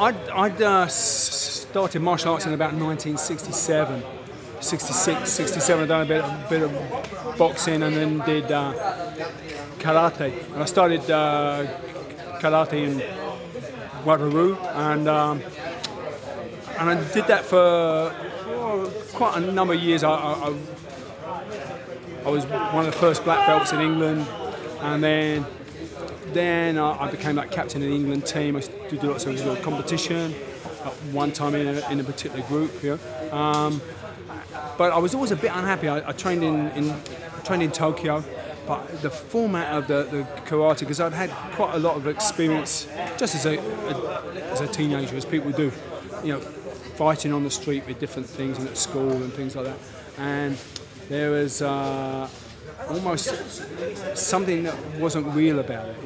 I'd started martial arts in about 1967, 66, 67. I'd done a bit of boxing and then did karate. And I started karate in Waterloo, and I did that for quite a number of years. I was one of the first black belts in England, and then I became like captain of the England team. I did lots of competition at one time in a particular group. But I was always a bit unhappy. I trained in Tokyo, but the format of the karate, because I'd had quite a lot of experience just as a teenager, as people do, fighting on the street with different things and at school and things like that. And there was almost something that wasn't real about it,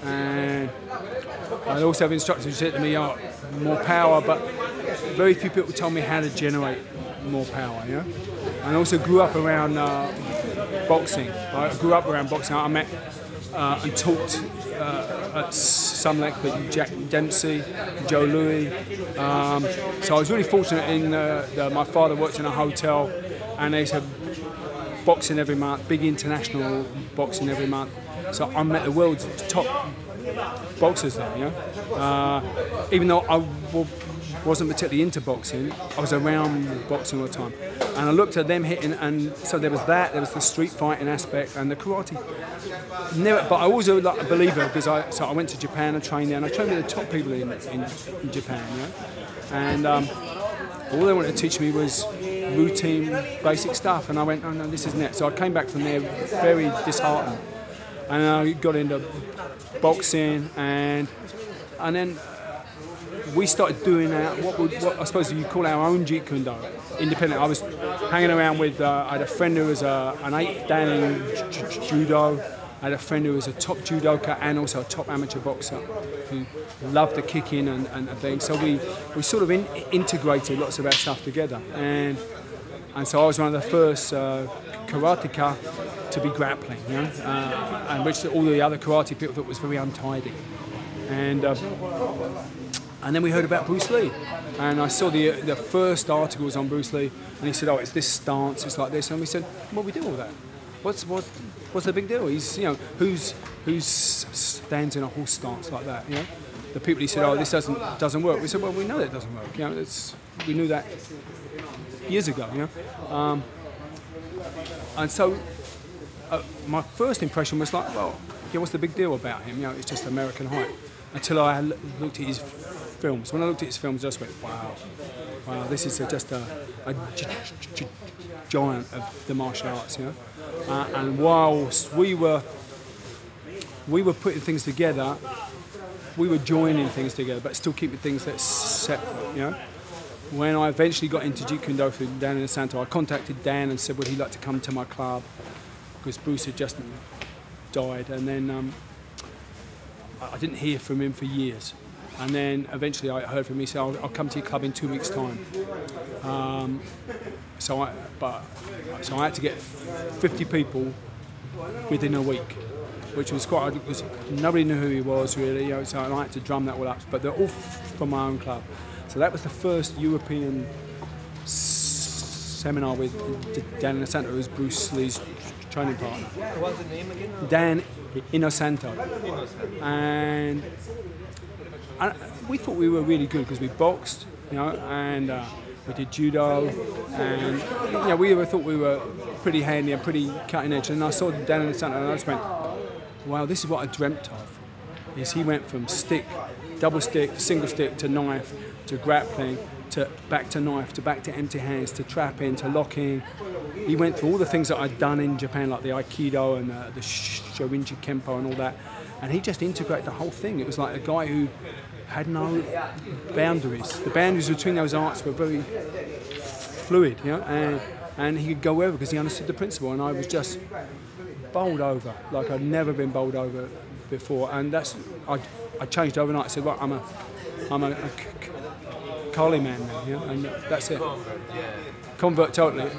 And I'd also have instructors who said to me, "Oh, more power," but very few people told me how to generate more power, And I also grew up around boxing. I grew up around boxing. I met and taught at some length with Jack Dempsey, Joe Louis. So I was really fortunate in my father worked in a hotel, and they said boxing every month, big international boxing every month. So I met the world's top boxers there, even though I wasn't particularly into boxing, I was around boxing all the time. And I looked at them hitting, and so there was the street fighting aspect and the karate. But I always was like a believer, because I went to Japan and trained there, and I trained with the top people in Japan, And all they wanted to teach me was routine, basic stuff, and I went, "Oh no, this isn't it." So I came back from there very disheartened, and I got into boxing, and then we started doing what I suppose you call our own Jeet Kune Do, independent. I was hanging around with I had a friend who was an 8th dan in judo. I had a friend who was a top judoka and also a top amateur boxer who loved the kicking and things. So we sort of integrated lots of our stuff together. And so I was one of the first karateka to be grappling, and which all the other karate people thought was very untidy. And then we heard about Bruce Lee, and I saw the first articles on Bruce Lee, and he said, "Oh, it's this stance, it's like this," and we said, "What do we do with that? What's the big deal? He's, who stands in a horse stance like that, The people, he said, "Oh, this doesn't work." We said, "Well, we know that it doesn't work. We knew that years ago, And so my first impression was like, well, what's the big deal about him? It's just American hype. Until I looked at his films. When I looked at his films, I just went, wow, this is just a giant of the martial arts, And whilst we were putting things together, we were joining things together, but still keeping things that's separate, When I eventually got into Jeet Kune Do through Dan Inosanto, I contacted Dan and said, would he like to come to my club? Because Bruce had just died, and then I didn't hear from him for years. And then eventually I heard from him, he said, I'll come to your club in 2 weeks' time. So I had to get 50 people within a week, which was quite, because nobody knew who he was really, so I had to drum that all up, but they're all from my own club. So that was the first European seminar with Dan Inosanto, who was Bruce Lee's training partner. What's the name again? Dan Inosanto. And we thought we were really good because we boxed, and we did judo, and we thought we were pretty handy and pretty cutting edge. And I saw Dan Inosanto, and I just went, wow, this is what I dreamt of. Is he went from stick, double stick, single stick to knife to grappling to back to knife to back to empty hands to trapping to locking. He went through all the things that I'd done in Japan, like the Aikido and the Shorinji Kempo and all that, and he just integrated the whole thing. It was like a guy who had no boundaries. The boundaries between those arts were very fluid, and he could go wherever because he understood the principle, and I was just bowled over like I'd never been bowled over before, and I changed overnight. I said, well, I'm a Kali man now, and that's it. Convert totally,